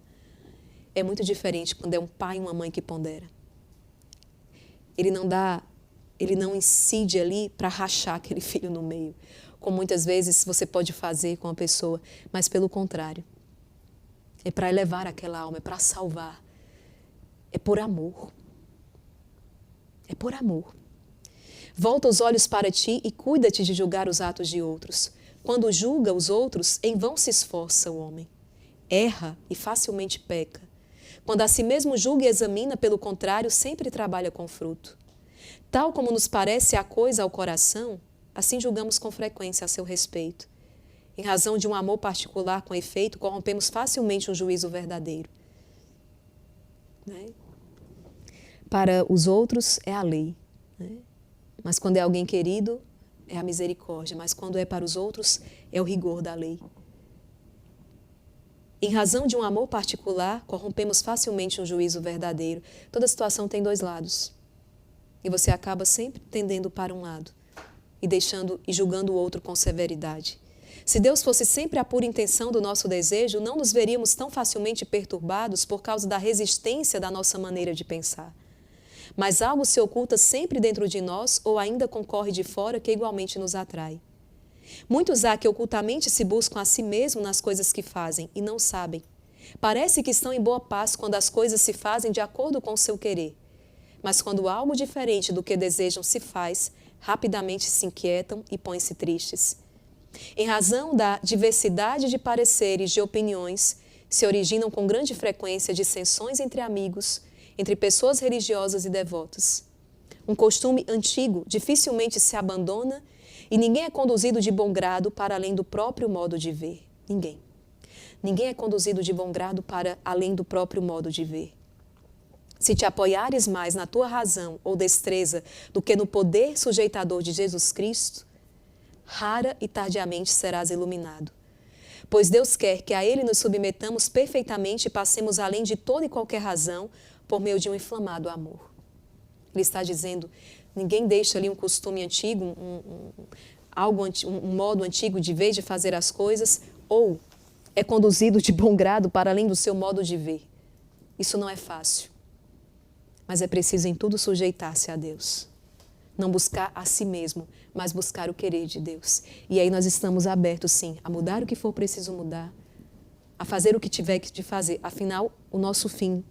é muito diferente quando é um pai e uma mãe que pondera. Ele não incide ali para rachar aquele filho no meio, como muitas vezes você pode fazer com a pessoa, mas pelo contrário. É para elevar aquela alma, é para salvar. É por amor. É por amor. Volta os olhos para ti e cuida-te de julgar os atos de outros. Quando julga os outros, em vão se esforça o homem. Erra e facilmente peca. Quando a si mesmo julga e examina, pelo contrário, sempre trabalha com fruto. Tal como nos parece a coisa ao coração, assim julgamos com frequência a seu respeito. Em razão de um amor particular com efeito, corrompemos facilmente um juízo verdadeiro. Né? Para os outros é a lei, né? Mas quando é alguém querido, é a misericórdia. Mas quando é para os outros, é o rigor da lei. Em razão de um amor particular, corrompemos facilmente um juízo verdadeiro. Toda situação tem 2 lados. E você acaba sempre tendendo para um lado e julgando o outro com severidade. Se Deus fosse sempre a pura intenção do nosso desejo, não nos veríamos tão facilmente perturbados por causa da resistência da nossa maneira de pensar. Mas algo se oculta sempre dentro de nós ou ainda concorre de fora que igualmente nos atrai. Muitos há que ocultamente se buscam a si mesmo nas coisas que fazem e não sabem. Parece que estão em boa paz quando as coisas se fazem de acordo com o seu querer. Mas quando algo diferente do que desejam se faz, rapidamente se inquietam e põem-se tristes. Em razão da diversidade de pareceres, de opiniões, se originam com grande frequência dissensões entre amigos, entre pessoas religiosas e devotas. Um costume antigo dificilmente se abandona E ninguém é conduzido de bom grado para além do próprio modo de ver. Ninguém. Ninguém é conduzido de bom grado para além do próprio modo de ver. Se te apoiares mais na tua razão ou destreza do que no poder sujeitador de Jesus Cristo, rara e tardiamente serás iluminado. Pois Deus quer que a Ele nos submetamos perfeitamente e passemos além de toda e qualquer razão por meio de um inflamado amor. Ele está dizendo, ninguém deixa ali um costume antigo, um modo antigo de ver, de fazer as coisas, ou é conduzido de bom grado para além do seu modo de ver. Isso não é fácil, mas é preciso em tudo sujeitar-se a Deus. Não buscar a si mesmo, mas buscar o querer de Deus. E aí nós estamos abertos, sim, a mudar o que for preciso mudar, a fazer o que tiver que fazer. Afinal, o nosso fim,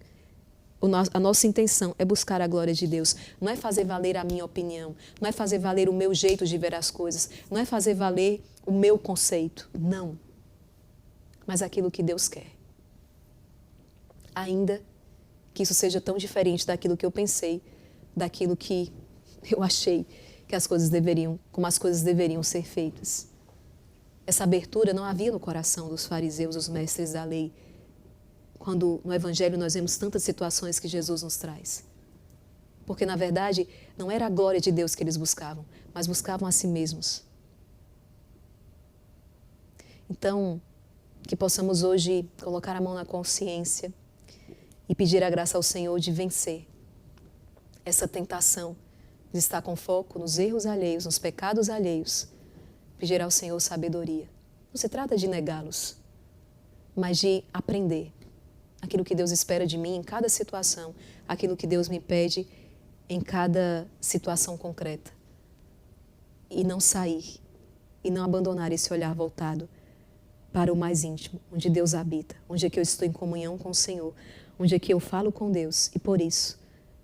a nossa intenção é buscar a glória de Deus. Não é fazer valer a minha opinião, não é fazer valer o meu jeito de ver as coisas, não é fazer valer o meu conceito, não. Mas aquilo que Deus quer. Ainda que isso seja tão diferente daquilo que eu pensei, daquilo que eu achei que como as coisas deveriam ser feitas. Essa abertura não havia no coração dos fariseus, os mestres da lei, quando no Evangelho nós vemos tantas situações que Jesus nos traz. Porque, na verdade, não era a glória de Deus que eles buscavam, mas buscavam a si mesmos. Então, que possamos hoje colocar a mão na consciência e pedir a graça ao Senhor de vencer essa tentação de estar com foco nos erros alheios, nos pecados alheios. Pedir ao Senhor sabedoria. Não se trata de negá-los, mas de aprender aquilo que Deus espera de mim em cada situação, aquilo que Deus me pede em cada situação concreta. E não sair, e não abandonar esse olhar voltado para o mais íntimo, onde Deus habita, onde é que eu estou em comunhão com o Senhor, onde é que eu falo com Deus e por isso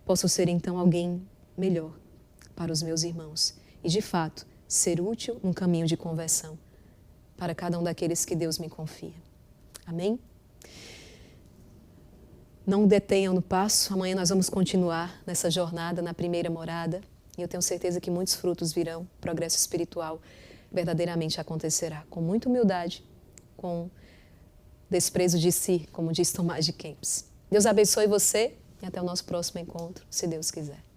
posso ser então alguém melhor para os meus irmãos e de fato ser útil num caminho de conversão para cada um daqueles que Deus me confia. Amém? Não detenham no passo, amanhã nós vamos continuar nessa jornada na primeira morada e eu tenho certeza que muitos frutos virão, progresso espiritual verdadeiramente acontecerá com muita humildade, com desprezo de si, como diz Tomás de Kempis. Deus abençoe você e até o nosso próximo encontro, se Deus quiser.